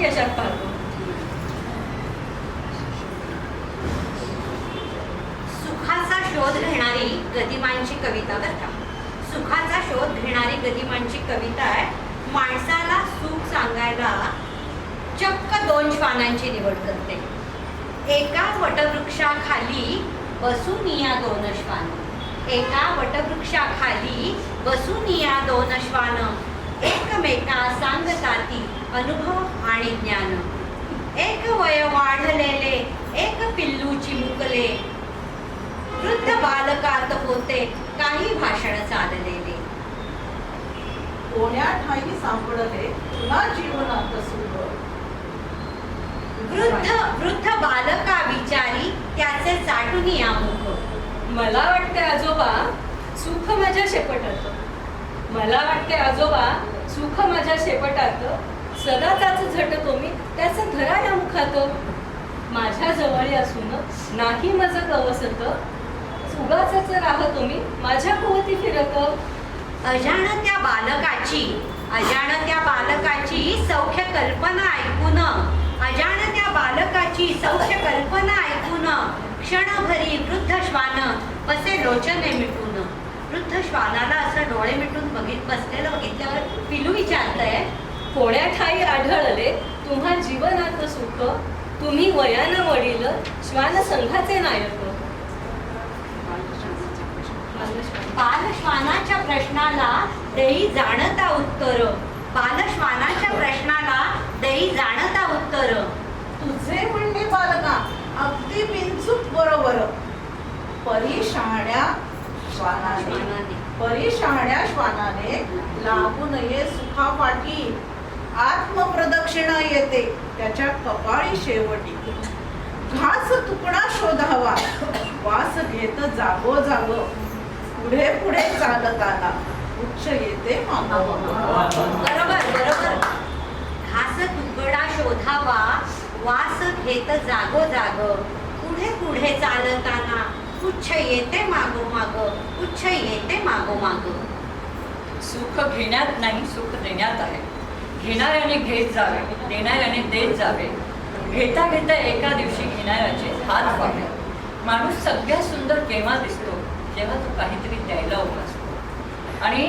यशात पाहतो. सुखाचा शोध घेणारी गदिमांची कविता बरं का. सुखाचा शोध घेणारी गदिमांची कविता आहे. माणसाला सुख सांगायला चक्क 2 श्वानांची निवड करते. एका वटवृक्षाखाली बसून या 2 श्वान. एका वटवृक्षाखाली बसून या 2 श्वान. एकमेका सांगताती अनुभव आणि ज्ञान. एक वय वाढलेले एक पिल्लू चिमुकले. वृद्ध बालकात होते काही भाषण चाललेले. कोण्या ठाई सापडले तुला जीवनात सुख. वृद्ध बालका विचारी त्याचे चाटून या मुख. मला वाटते आजोबा सुख माझ्या शेपटात. मला वाटते आजोबा सुख माझ्या शेपटात. सदाचाच झटतो मी त्याचं धरा या मुखात. माझ्या जवळ असून नाही मज गवसत. उगाचच राहतो मी माझ्या भोवती फिरत. अजाणत्या बालकाची सौख्य कल्पना ऐकून. अजाणत्या बालकाची सौख्य कल्पना ऐकून. क्षणभरी वृद्ध श्वान बसे लोचने मिटून. वृद्ध श्वानाला असं डोळे मिटून बसलेलं बघितल्यावर पिलू विचारतंय, कोण्या ठाई आढळले तुम्हा जीवनात सुख. तुम्ही वयानं वडील श्वान संघाचे नायक. बालश्वानाच्या प्रश्नाला देई जाणता उत्तर. बालश्वानाच्या प्रश्नाला देई जाणता उत्तर. तुझे म्हणणे बालका अगदी बिनचूक बरोबर. परिशहाण्या श्वानाने लागू नये सुखापाठी. आत्मप्रदक्षिणा येते त्याच्या कपाळी शेवटी. घास तुकडा शोधावा वास घेत जागो जाग. पुढे पुढे चालत आला उच्च येते बरोबर. घास तुकडा शोधावा वास घेत जागो जाग. पुढे पुढे चालताना उच्च येते मागोमाग. उच्च येते मागोमाग. सुख घेण्यात नाही सुख देण्यात आहे. घेणाऱ्याने घेत जावे देणाऱ्याने देत जावे. घेता घेता एका दिवशी घेणाऱ्याचे हात व्हावे. माणूस सगळ्यात सुंदर केव्हा दिसतो जेव्हा तो काहीतरी द्यायला उभा असतो. आणि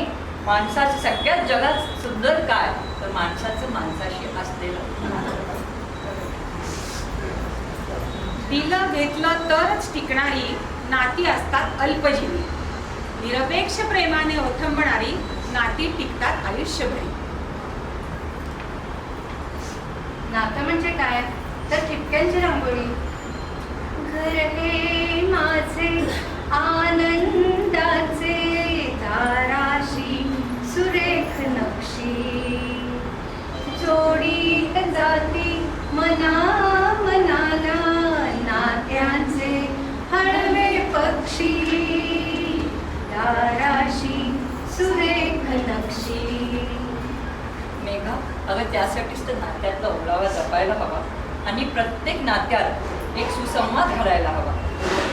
माणसाचं सगळ्यात जगात सुंदर काय तर माणसाचं माणसाशी असलेलं. दिलं घेतलं तरच टिकणारी नाती असतात अल्पजीवी. निरपेक्ष प्रेमाने ओथंबणारी नाती टिकतात आयुष्यभरी. नातं म्हणजे काय तर ठिपक्यांची रांगोळी. घर हे माझे आनंदाचे दाराशी सुरेख नक्षी. जोडीत जाती मनाला नात्यांचे हळवे पक्षी. दाराशी सुरेख नक्षी. मेघा अगं त्यासाठीच तर नात्यातला ओलावा जपायला हवा. आणि प्रत्येक नात्यात एक सुसंवाद घडायला हवा.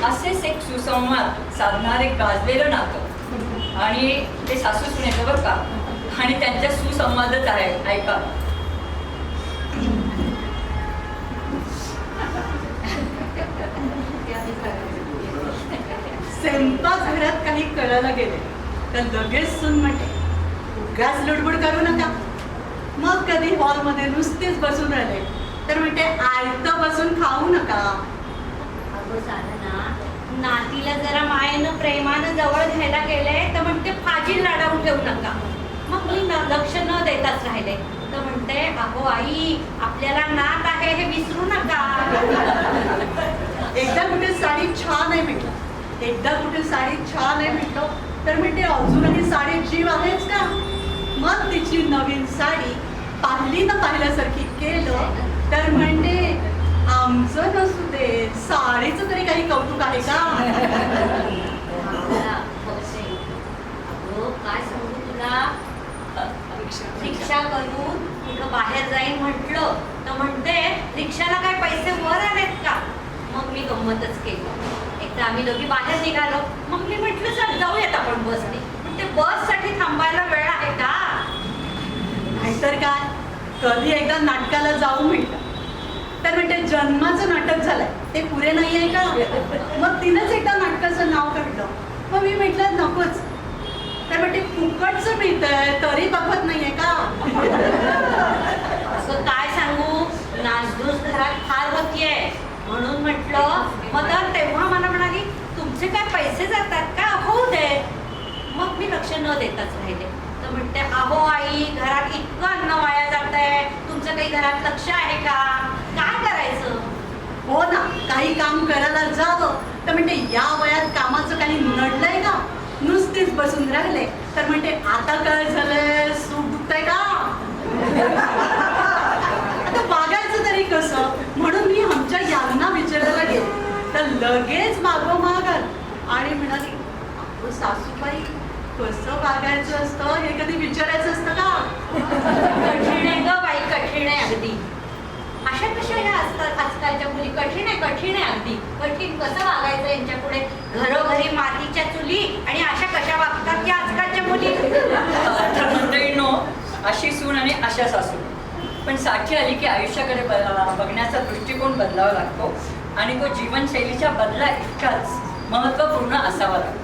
असेच एक सुसंवाद साधणारे गाजलेलं नातं आणि ते सासू सुनेचं बरं का. आणि त्यांच्या सुसंवादच आहे. ऐका स्वयंपाकघरात काही कळायला गेले तर लगेच सून म्हणते उगाच लुडबुड करू नका. मग कधी हॉलमध्ये नुसतेच बसून राहिले तर म्हणते आयतं बसून खाऊ नका. अगं साधना, नातीला जरा मायेनं प्रेमानं जवळ घ्यायला गेले तर म्हणते फाजील लाडावून ठेवू नका. मग मी लक्ष न देताच राहिले तर म्हणते अहो आई आपल्याला नात आहे हे विसरू नका. एकदा कुठे साडी छान आहे म्हटलं तर म्हणते अजूनही साडीत जीव आहेच का. मग तिची नवीन साडी पाहिली ना पाहिल्यासारखी केलं तर म्हणते आमचं नसू दे साडीचं तरी काही कौतुक आहे का. अगं काय सांगू तुला, रिक्षा करून कुठं बाहेर जाईन म्हटलं तर म्हणते रिक्षाला काय पैसे वर आलेत का. मग मी गंमतच केली. एकदा आम्ही दोघी बाहेर निघालो. मग मी म्हटलं चल जाऊयात आपण बसने. पण ते बससाठी थांबायला वेळ आहे का. नाहीतर काय कधी एकदा नाटकाला जाऊ म्हटलं तर म्हणते जन्माचं नाटक झालंय ते पुरे नाही आहे का. मग तिनंच एकदा नाटकाचं नाव काढलं. मग मी म्हटलं नकोच. तर म्हणते फुकटचं मिळतंय तरी बघत नाहीये का. असं काय सांगू, नासधूस घरात फार होतीये म्हणून म्हटलं. मग तर तेव्हा मला म्हणाली तुमचे काय पैसे जातात का, होऊ दे. मग मी लक्ष न देताच राहिले. तर म्हणते अहो आई, घरात इतकं अन्न वाया जातंय, तुमचं काही घरात लक्ष आहे का, काय करायचं. हो ना, काही काम करायला जावं तर म्हणते या वयात कामाचं काही नडलंय का, नुसतीच बसून राहिले. तर म्हणते आता काय झालंय, सूट दुखतंय का. आता वागायचं तरी कसं म्हणून मी आमच्या यांना विचारायला गेले. तर लगेच मागोमाग आणि म्हणाली अहो सासूबाई, कसं वागायचं असतं हे कधी विचारायचं असतं का. कठीण आहे ग बाई, कठीण आहे अगदी. अशा कशा ह्या असतात आजकालच्या मुली, कठीण आहे अगदी. कठीण कसं वागायचं यांच्या पुढे. घरोघरी मातीच्या चुली आणि अशा कशा वागतात या आजकालच्या मुली. तर मंडळींनो, अशी सून आणि अशा सासू. पण साठी आली की आयुष्याकडे बघण्याचा दृष्टिकोन बदलावा लागतो आणि तो जीवनशैलीच्या बदला इतकाच महत्त्वपूर्ण असावा लागतो.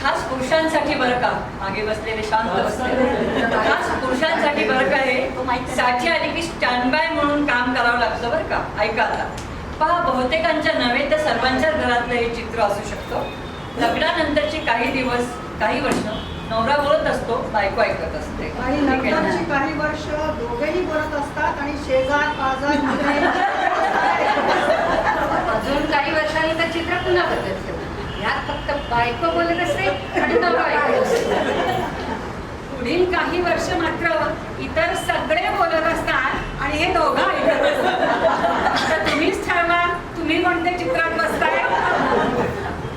खास पुरुषांसाठी बरं का, मागे बसलेले शांत बसलेले, खास पुरुषांसाठी बरं का. हे साठी आली की स्टँड बाय म्हणून काम करावं लागतं बरं का. ऐका आता, पहा, बहुतेकांच्या नव्हे तर सर्वांच्याच घरातलं हे चित्र असू शकतं. लग्नानंतरची काही दिवस, काही वर्ष नवरा बोलत असतो, बायको ऐकत असते. आणि नंतरची काही वर्ष दोघेही बोलत असतात आणि शेजार पाजार अजून काही वर्षांनी तर चित्र पुन्हा बदलतं. यात फक्त बायको बोलत असते आणि नवरा ऐकत असतो. पुढील काही वर्ष मात्र इतर सगळे बोलत असतात आणि हे दोघं ऐकत असतात. तर तुम्हीच ठरवा तुम्ही कोणत्या चित्रात बसताय.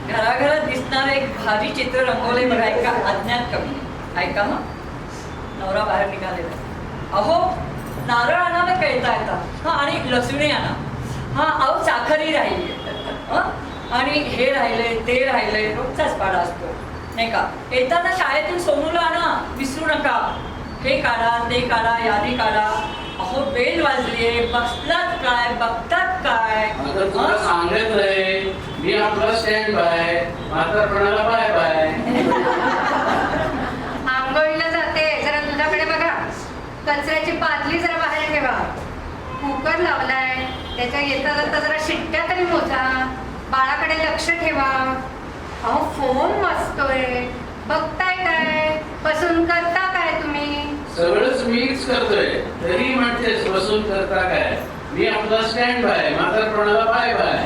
घराघरात दिसणारं एक भारी चित्र रंगवलंय बघा एका अज्ञात कवीने. ऐका हा, नवरा बाहेर निघालेला. अहो नारळ आणा ना कळता येतात, हा, आणि लसूणे आणा. हा, अहो साखरही राहिली, आणि हे राहिले ते राहिले, रोजचाच पाडा असतो नाही का. येताना शाळेतून सोनूला आणा, विसरू नका. हे काढा ते काढा, यादी काढा. अहो बेल वाजलीये, बसलात काय, बघतात काय. अगं तुला सांगितलंय मी आपला स्टँड बाय, म्हातारपणाला बाय बाय. आंघोळीला जाते जरा दुधाकडे बघा. कचऱ्याची बादली जरा बाहेर ठेवा. कुकर लावलाय, त्याच्या येता जाता जरा शिट्ट्या तरी मोजा. बाळाकडे लक्ष ठेवा. अहो फोन वाजतोय, बघताय काय, बसून करता काय तुम्ही. सगळंच मीच करतोय तरी म्हणतेस बसून करता काय. मी आपला स्टँड बाय, म्हातारपणाला बाय बाय.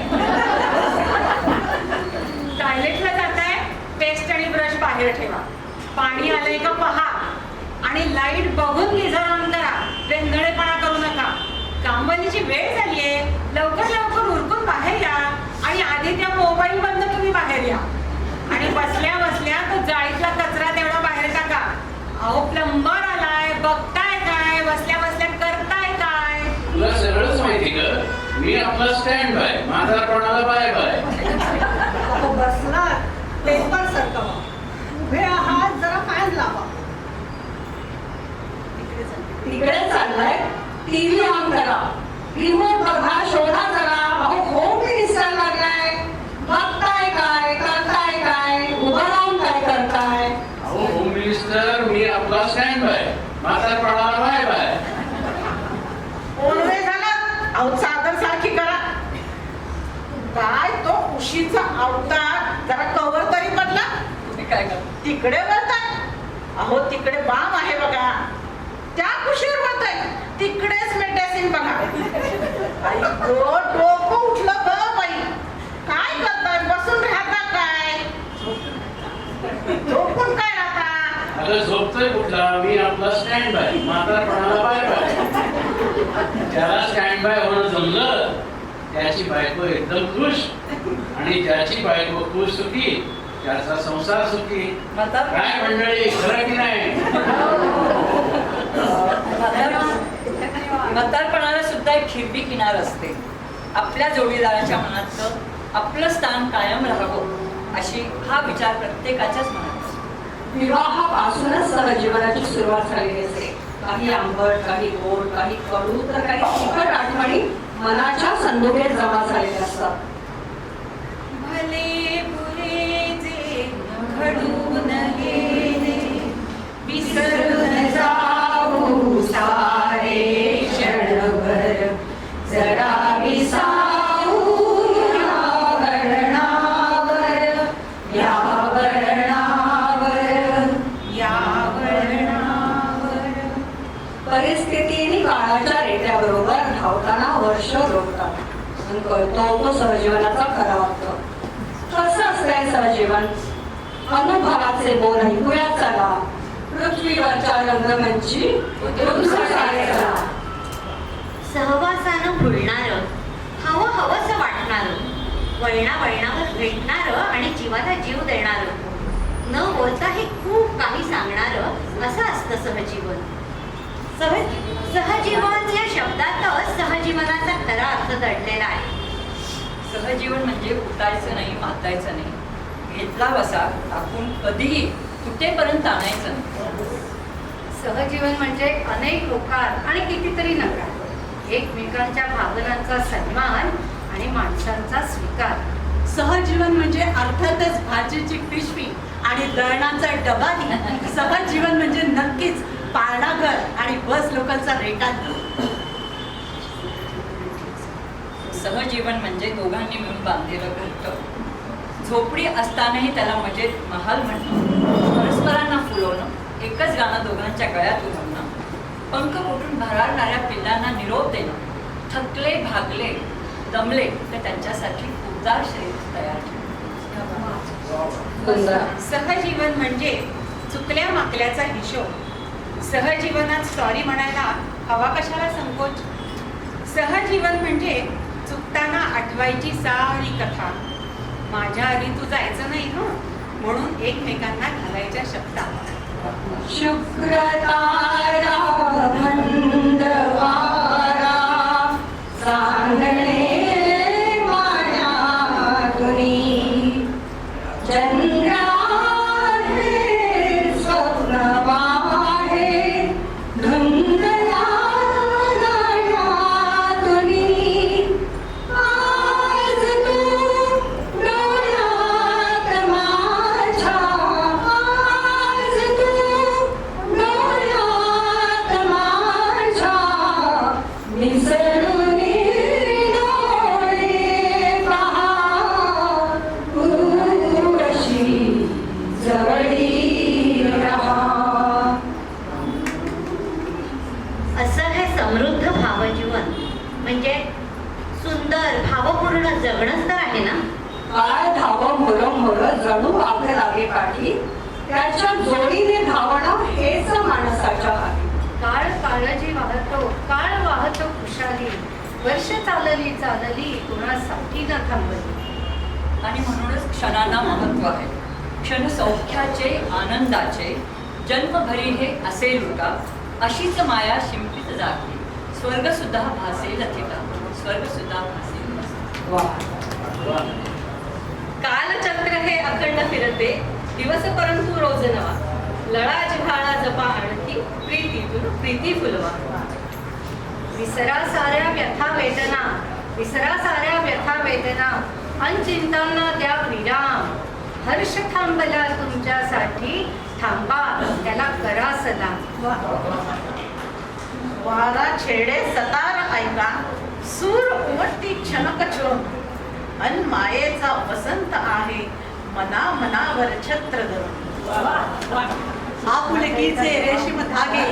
टॉयलेटला जाताय, पेस्ट आणि ब्रश बाहेर ठेवा. पाणी आलंय का पहा आणि लाईट बघून गिझर ऑन करा. वेंधळेपणा करू नका. कामवालीची वेळ झालीये, लवकर लवकर उरकून बाहेर या आणि आधी त्या मोबाईल बंद तुम्ही बाहेर या आणि बसल्या बसल्या तो जाळीतला कचरा तेवढा बाहेर टाका. अहो प्लंबर आलाय, बघताय काय, बसल्या बसल्या करताय काय. तुला सगळंच माहिती ग. मी आपला स्टँड बाय, म्हातारपणाला बाय बाय. अहो बसला पेपर सरकवा, उभे आहात जरा फॅन लावा. तिकडे चाललाय, टीव्ही ऑन करा, रिमोट बघा, शोधा जरा. अहो होम दिसायला लागलाय, बघताय काय, करताय काय, उभं राहून काय करताय. अहो होम मिनिस्टर, मी आपला स्टँड बाय, म्हातारपणाला बाय बाय. ओळवे झाला, अहो चादर सारखी करा. काय तो उशीचा अवतार, जरा कवर तरी बदला. तुम्ही काय करा. तिकडे वळताय, अहो तिकडे बाम आहे बघा, त्या कुशीवर वळताय, तिकडेच मेडिसिन बघा. आई गो, डोकं उठलं ग बाई. काय करताय, बसून राहता काय, झोपून काय राहता. अगं झोपतोय कुठला, मी आपला स्टँड बाय, म्हातारपणाला बाय बाय. ज्याला स्टँड बाय होणं जमलं त्याची बायको एकदम खुश, आणि ज्याची बायको खुश सुखी त्याचा संसार सुखी. काय मंडळी, खरं की नाही. म्हातारपणाला सुद्धा एक हिरवी किनार असते. आपल्या जोडीदाराच्या मनातलं आपलं स्थान कायम राहावं अशी हा विचार प्रत्येकाच्याच मनात असतो. विवाहापासूनच सहजीवनाची सुरुवात झालेली असते. काही आंबट, काही गोड, काही कडू, तर काही तिखट आठवणी मनाच्या संदुकेत जमा झालेल्या असतात. भले बुरे जे घडून गेले विसरून जाऊ सारे क्षणभर, जरा विसाऊ या वळणावर, या वळणावर, या वळणावर. परिस्थितीने काळाच्या रेट्याबरोबर धावताना वर्ष रोखतात. पण कळतो तो सहजीवनाचा खरा अर्थ. कसं असतंय सहजीवन? अनुभवाचे बोल ऐकूया चला. पृथ्वीवरच्या रंगमंची उतरून सारे चला. सहवासानं भुलणारं, हवं हवंसं वाटणारं, वळणावर भेटणारं आणि जीवाला जीव देणारं, न बोलताही खूप काही सांगणारं असं असतं सहजीवन. सहजीवन या शब्दातच सहजीवनाचा खरा अर्थ दडलेला आहे. सहजीवन म्हणजे उठायचं नाही, मातायचं नाही, घेतला बसा टाकून कधीही कुठेपर्यंत आणायचं नाही. सहजीवन म्हणजे अनेक होकार आणि कितीतरी नकार, एकमेकांच्या भावनांचा सन्मान आणि माणसांचा स्वीकार. सहजीवन म्हणजे अर्थातच भाजीची पिशवी आणि दळणाचा डबाही. सहजीवन म्हणजे नक्कीच पाळणा घर आणि बस लोकलचा रेटा. सहजीवन म्हणजे दोघांनी मिळून बांधलेलं घट्ट. झोपडी असतानाही त्याला मजेत महाल म्हणणं, परस्परांना फुलवणं, एकच गाणं दोघांच्या गळ्यात उमलणं, पंख फुटून भरारणाऱ्या पिल्लांना निरोप देणं, थकले भागले दमले तर त्यांच्यासाठी उबदार शरीर तयार ठेवणं. सहजीवन म्हणजे चुकल्या माकल्याचा हिशोब. सहजीवनात सॉरी म्हणायला हवा कशाला संकोच. सहजीवन म्हणजे चुकताना आठवायची सारी कथा. माझ्या आधी तू जायचं नाही ना, म्हणून एकमेकांना घालायच्या शब्दा. शुक्रतारा मंद वारा, सांगणे मायातुनी, चंद्राचे स्वप्न वाहे, धुंदला गाण्यातुनी. आज तू डोळ्यात माझ्या, आज तू डोळ्यात माझ्या, विसरून डोळे पहा, उर्वशी जवळी रहा. असं हे समृद्ध भावजीवन म्हणजे सुंदर भावपूर्ण जगणंच तर आहे ना. काय धावं मोर जणू आपल्या लागे काठी, त्याच्या जोडीने धावणं हेच माणसाच्या हाती. काळ काळजी वाहतो, काळ वाहतो खुशाली, वर्ष चालली चालली कुणासाठी न थांबली. आणि म्हणूनच क्षणांना महत्व आहे. क्षण सौख्याचे आनंदाचे, जन्मभरी हे असे लुटा, अशीच माया शिंपित जागी, स्वर्ग सुद्धा भासेल थिटा, स्वर्ग सुद्धा भासेल. वा. कालचक्र हे अखंड फिरते, दिवस परंतु रोज नवा, लळा जिव्हाळा जपा आणखी, प्रीतीतून प्रीती फुलवा. विसरा साऱ्या व्यथा वेदना, विसरा साऱ्या व्यथा वेदना, अनचिंतांना द्या विराम. हर्ष थांबला तुमच्यासाठी, थांबा त्याला करा सलाम. वारा छेडे सतार ऐका, सूर उमटती क्षणकछोड, अन मायेचा वसंत आहे मना मनावर छत्र धरून. आपुलकीचे रेशीम धागे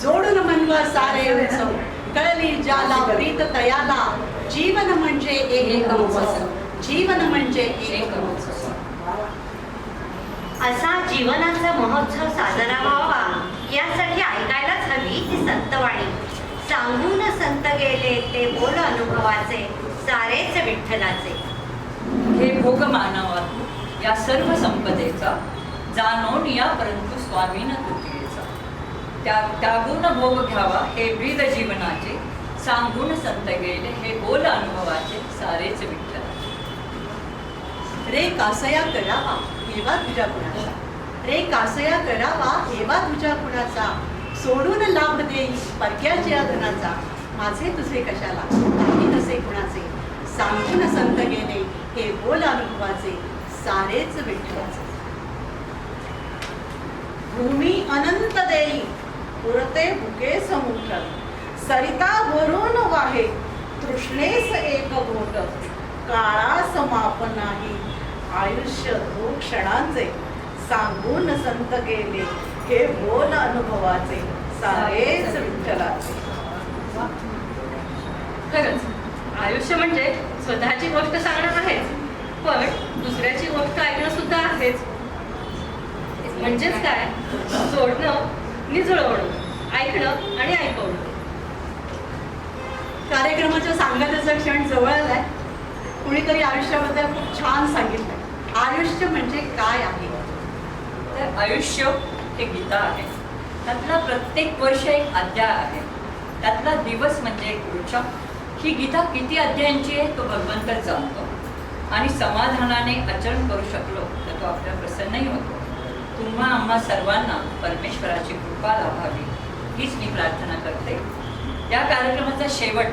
जोडून मनवा सारे उत्सव, कळली ज्याला प्रीत तयाला, जीवन म्हणजे एक महोत्सव, जीवन म्हणजे एक महोत्सव. असा जीवनाचा महोत्सव साजरा व्हावा यासाठी ऐकायलाच हवी ती संतवाणी. सांगून संत गेले ते बोल अनुभवाचे, सारेच विठ्ठलाचे. हे भोग मानवा या सर्व संपदेचा, जाणून या परंतु स्वामीन तुटीचा. त्यागून भोग घ्यावा हे ब्रीद जीवनाचे, सांगून संत गेले हे बोल अनुभवाचे, सारेच विठ्ठलाचे. रे कासया करावा हेवा तुझ्या गुणाचा, रे कासया करावा हेवा तुझ्या गुणाचा, सोडून लाभ देई परक्याच्या धनाचा, माझे तुझे कशाला काही नसे कुणाचे, सांगून संत गेले हे बोल अनुभवाचे, सारेच विठ्ठलाचे. भूमी अनंत देई पुरते भुके समुख, सरिता भरून वाहे तृष्णेस एक घोट, काळा समाप नाही आयुष्य दो क्षणांचे, सांगून संत गेले हे बोल अनुभवाचे, सारेच विठ्ठलाचे. खरंच आयुष्य म्हणजे स्वतःची गोष्ट सांगणं आहेच, पण दुसऱ्याची गोष्ट ऐकणं सुद्धा आहेच. म्हणजेच काय, जोडणं निजळवणं, ऐकणं आणि ऐकवणं. कार्यक्रमाच्या सांगायचा क्षण जवळ आलाय. कुणीतरी आयुष्याबद्दल खूप छान सांगितलं. आयुष्य म्हणजे काय आहे? तर आयुष्य हे गीता आहे. त्यातला प्रत्येक वर्ष एक अध्याय आहे. त्यातला दिवस म्हणजे एक वृक्ष. ही गीता किती अध्यायांची आहे तो भगवंतच जाणतो. आणि समाधानाने आचरण करू शकलो तर तो आपल्या प्रसन्नही होतो. तुम्हा आम्हा सर्वांना परमेश्वराची कृपा लाभावी हीच मी प्रार्थना करते. या कार्यक्रमाचा शेवट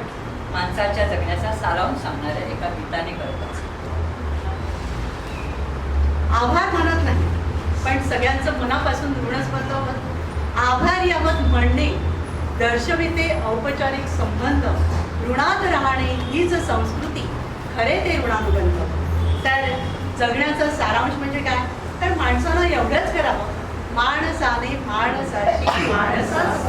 माणसाच्या जगण्याचा सारांश सांगणाऱ्या एका गीताने करतो. आभार मानत नाही, पण सगळ्यांचं मनापासून ऋणस्पंद होत आभार यावत म्हणणे दर्शविते औपचारिक संबंध. ऋणात राहणे हीच संस्कृती, खरे ते ऋणानुबंध. तर जगण्याचा सारांश म्हणजे काय, तर माणसानं एवढंच करावं, माणसाने माणसाची माणसाच